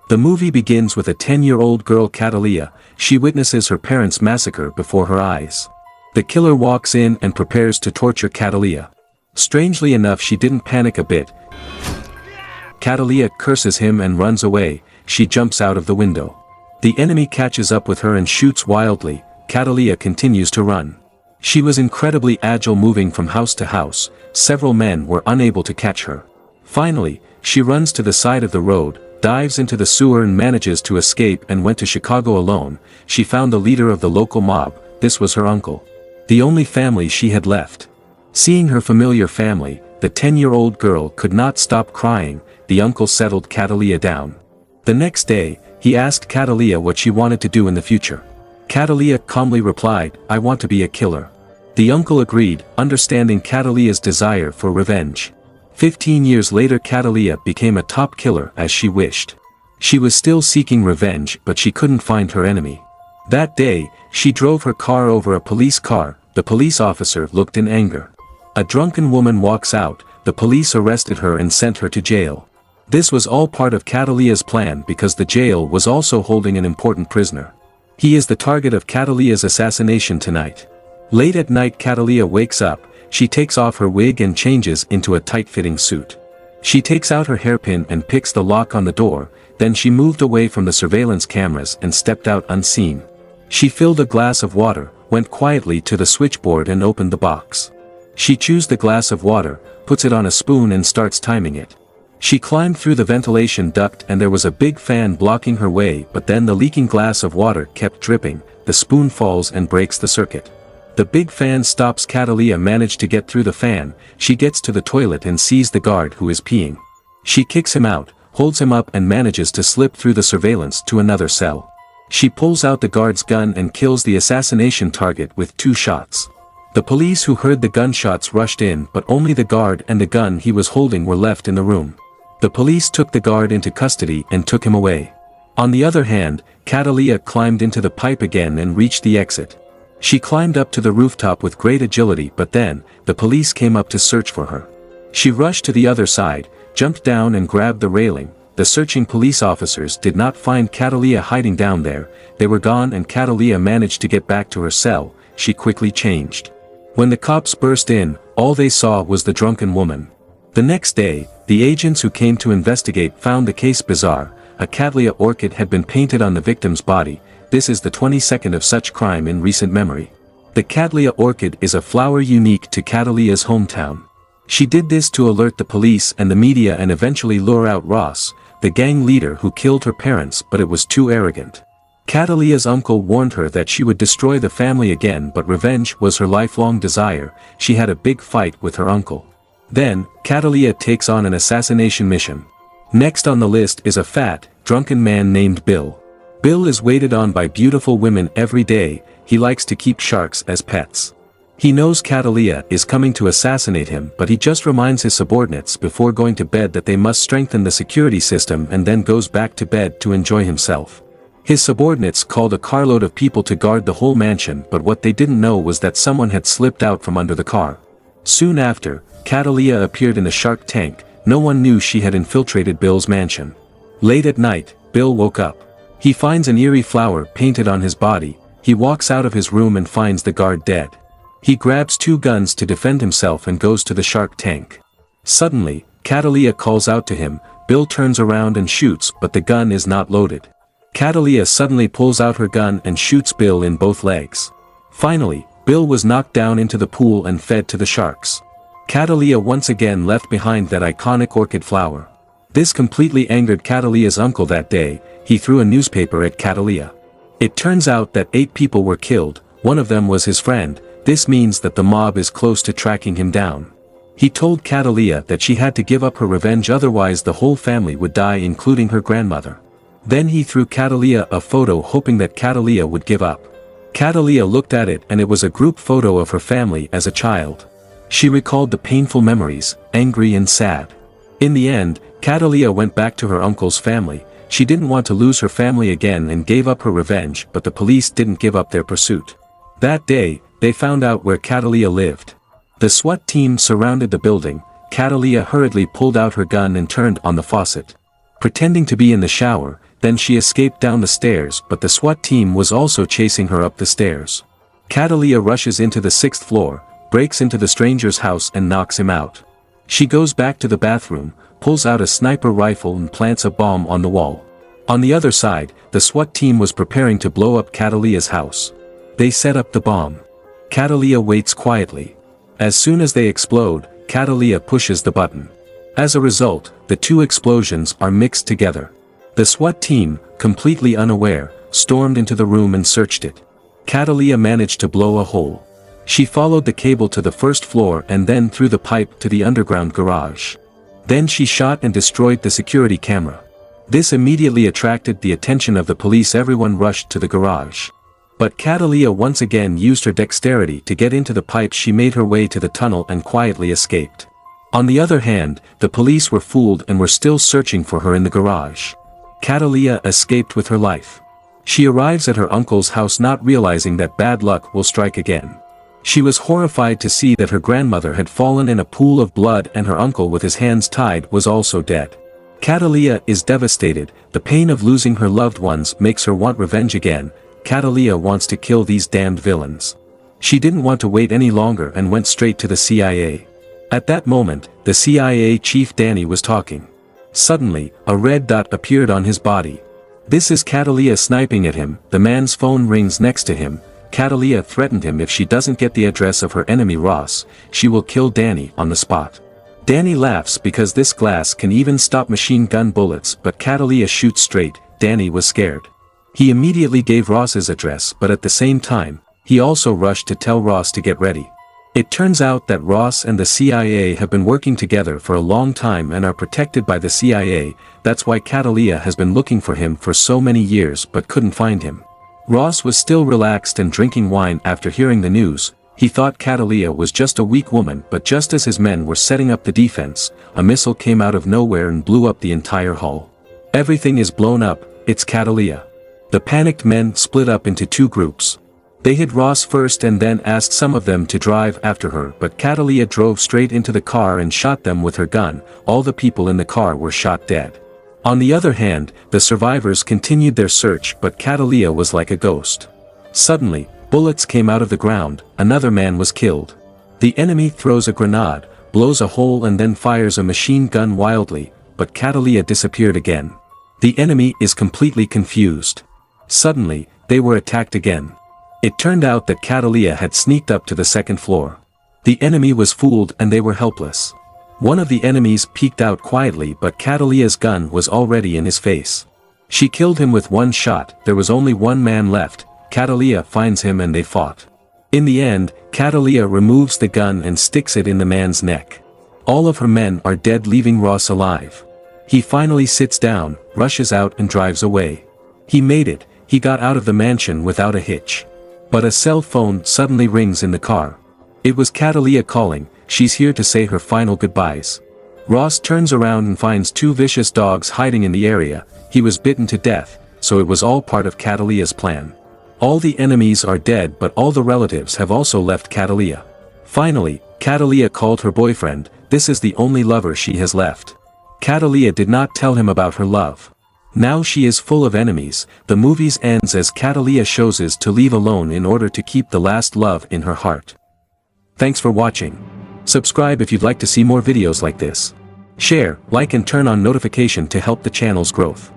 The movie begins with a 10-year-old girl Catalia. She witnesses her parents' massacre before her eyes. The killer walks in and prepares to torture Catalia. Strangely enough, she didn't panic a bit. Catalia curses him and runs away. She jumps out of the window. The enemy catches up with her and shoots wildly. Catalia continues to run. She was incredibly agile, moving from house to house. Several men were unable to catch her. Finally, she runs to the side of the road, dives into the sewer and manages to escape, and went to Chicago alone. She found the leader of the local mob. This was her uncle. The only family she had left. Seeing her familiar family, the 10-year-old girl could not stop crying. The uncle settled Catalia down. The next day, he asked Catalia what she wanted to do in the future. Catalia calmly replied, "I want to be a killer." The uncle agreed, understanding Catalia's desire for revenge. 15 years later, Catalia became a top killer as she wished. She was still seeking revenge, but she couldn't find her enemy. That day, she drove her car over a police car. The police officer looked in anger. A drunken woman walks out. The police arrested her and sent her to jail. This was all part of Catalia's plan because the jail was also holding an important prisoner. He is the target of Catalia's assassination tonight. Late at night, Catalia wakes up. She takes off her wig and changes into a tight-fitting suit. She takes out her hairpin and picks the lock on the door. Then she moved away from the surveillance cameras and stepped out unseen. She filled a glass of water, went quietly to the switchboard and opened the box. She chews the glass of water, puts it on a spoon and starts timing it. She climbed through the ventilation duct and there was a big fan blocking her way, but then the leaking glass of water kept dripping. The spoon falls and breaks the circuit. The big fan stops. Catalia managed to get through the fan. She gets to the toilet and sees the guard who is peeing. She kicks him out, holds him up and manages to slip through the surveillance to another cell. She pulls out the guard's gun and kills the assassination target with 2 shots. The police who heard the gunshots rushed in, but only the guard and the gun he was holding were left in the room. The police took the guard into custody and took him away. On the other hand, Catalia climbed into the pipe again and reached the exit. She climbed up to the rooftop with great agility, but then, the police came up to search for her. She rushed to the other side, jumped down and grabbed the railing. The searching police officers did not find Catalia hiding down there. They were gone and Catalia managed to get back to her cell. She quickly changed. When the cops burst in, all they saw was the drunken woman. The next day, the agents who came to investigate found the case bizarre. A Cattleya orchid had been painted on the victim's body. This is the 22nd of such crime in recent memory. The Cattleya orchid is a flower unique to Cataleya's hometown. She did this to alert the police and the media and eventually lure out Ross, the gang leader who killed her parents, but it was too arrogant. Cataleya's uncle warned her that she would destroy the family again, but revenge was her lifelong desire. She had a big fight with her uncle. Then, Cataleya takes on an assassination mission. Next on the list is a fat, drunken man named Bill. Bill is waited on by beautiful women every day. He likes to keep sharks as pets. He knows Cataleya is coming to assassinate him, but he just reminds his subordinates before going to bed that they must strengthen the security system and then goes back to bed to enjoy himself. His subordinates called a carload of people to guard the whole mansion, but what they didn't know was that someone had slipped out from under the car. Soon after, Cataleya appeared in the shark tank. No one knew she had infiltrated Bill's mansion. Late at night, Bill woke up. He finds an eerie flower painted on his body. He walks out of his room and finds the guard dead. He grabs 2 guns to defend himself and goes to the shark tank. Suddenly, Cataleya calls out to him. Bill turns around and shoots, but the gun is not loaded. Cataleya suddenly pulls out her gun and shoots Bill in both legs. Finally, Bill was knocked down into the pool and fed to the sharks. Cataleya once again left behind that iconic orchid flower. This completely angered Cataleya's uncle that day. He threw a newspaper at Cataleya. It turns out that 8 people were killed. One of them was his friend. This means that the mob is close to tracking him down. He told Cataleya that she had to give up her revenge, otherwise the whole family would die, including her grandmother. Then he threw Cataleya a photo, hoping that Cataleya would give up. Cataleya looked at it and it was a group photo of her family as a child. She recalled the painful memories, angry and sad. In the end, Cataleya went back to her uncle's family. She didn't want to lose her family again and gave up her revenge, but the police didn't give up their pursuit. That day, they found out where Cataleya lived. The SWAT team surrounded the building. Cataleya hurriedly pulled out her gun and turned on the faucet. Pretending to be in the shower, Then she escaped down the stairs, but the SWAT team was also chasing her up the stairs. Catalia rushes into the 6th floor, breaks into the stranger's house and knocks him out. She goes back to the bathroom, pulls out a sniper rifle and plants a bomb on the wall. On the other side, the SWAT team was preparing to blow up Catalia's house. They set up the bomb. Catalia waits quietly. As soon as they explode, Catalia pushes the button. As a result, the two explosions are mixed together. The SWAT team, completely unaware, stormed into the room and searched it. Catalia managed to blow a hole. She followed the cable to the 1st floor and then through the pipe to the underground garage. Then she shot and destroyed the security camera. This immediately attracted the attention of the police. Everyone rushed to the garage. But Catalia once again used her dexterity to get into the pipe. She made her way to the tunnel and quietly escaped. On the other hand, the police were fooled and were still searching for her in the garage. Catalia escaped with her life. She arrives at her uncle's house not realizing that bad luck will strike again. She was horrified to see that her grandmother had fallen in a pool of blood and her uncle with his hands tied was also dead. Catalia is devastated. The pain of losing her loved ones makes her want revenge again. Catalia wants to kill these damned villains. She didn't want to wait any longer and went straight to the CIA. At that moment, the CIA chief Danny was talking. Suddenly, a red dot appeared on his body. This is Catalia sniping at him. The man's phone rings next to him. Catalia threatened him if she doesn't get the address of her enemy Ross, she will kill Danny on the spot. Danny laughs because this glass can even stop machine gun bullets, but Catalia shoots straight. Danny was scared. He immediately gave Ross's address, but at the same time, he also rushed to tell Ross to get ready. It turns out that Ross and the CIA have been working together for a long time and are protected by the CIA. That's why Catalia has been looking for him for so many years but couldn't find him. Ross was still relaxed and drinking wine after hearing the news. He thought Catalia was just a weak woman, but just as his men were setting up the defense, a missile came out of nowhere and blew up the entire hall. Everything is blown up. It's Catalia. The panicked men split up into two groups. They hit Ross first and then asked some of them to drive after her, but Catalia drove straight into the car and shot them with her gun. All the people in the car were shot dead. On the other hand, the survivors continued their search, but Catalia was like a ghost. Suddenly, bullets came out of the ground. Another man was killed. The enemy throws a grenade, blows a hole and then fires a machine gun wildly, but Catalia disappeared again. The enemy is completely confused. Suddenly, they were attacked again. It turned out that Catalia had sneaked up to the 2nd floor. The enemy was fooled and they were helpless. One of the enemies peeked out quietly, but Catalia's gun was already in his face. She killed him with one shot. There was only one man left. Catalia finds him and they fought. In the end, Catalia removes the gun and sticks it in the man's neck. All of her men are dead, leaving Ross alive. He finally sits down, rushes out and drives away. He made it. He got out of the mansion without a hitch. But a cell phone suddenly rings in the car. It was Catalia calling. She's here to say her final goodbyes. Ross turns around and finds two vicious dogs hiding in the area. He was bitten to death, so it was all part of Catalia's plan. All the enemies are dead, but all the relatives have also left Catalia. Finally, Catalia called her boyfriend. This is the only lover she has left. Catalia did not tell him about her love. Now she is full of enemies. The movie ends as Catalia chooses to leave alone in order to keep the last love in her heart. Thanks for watching. Subscribe if you'd like to see more videos like this. Share, like and turn on notification to help the channel's growth.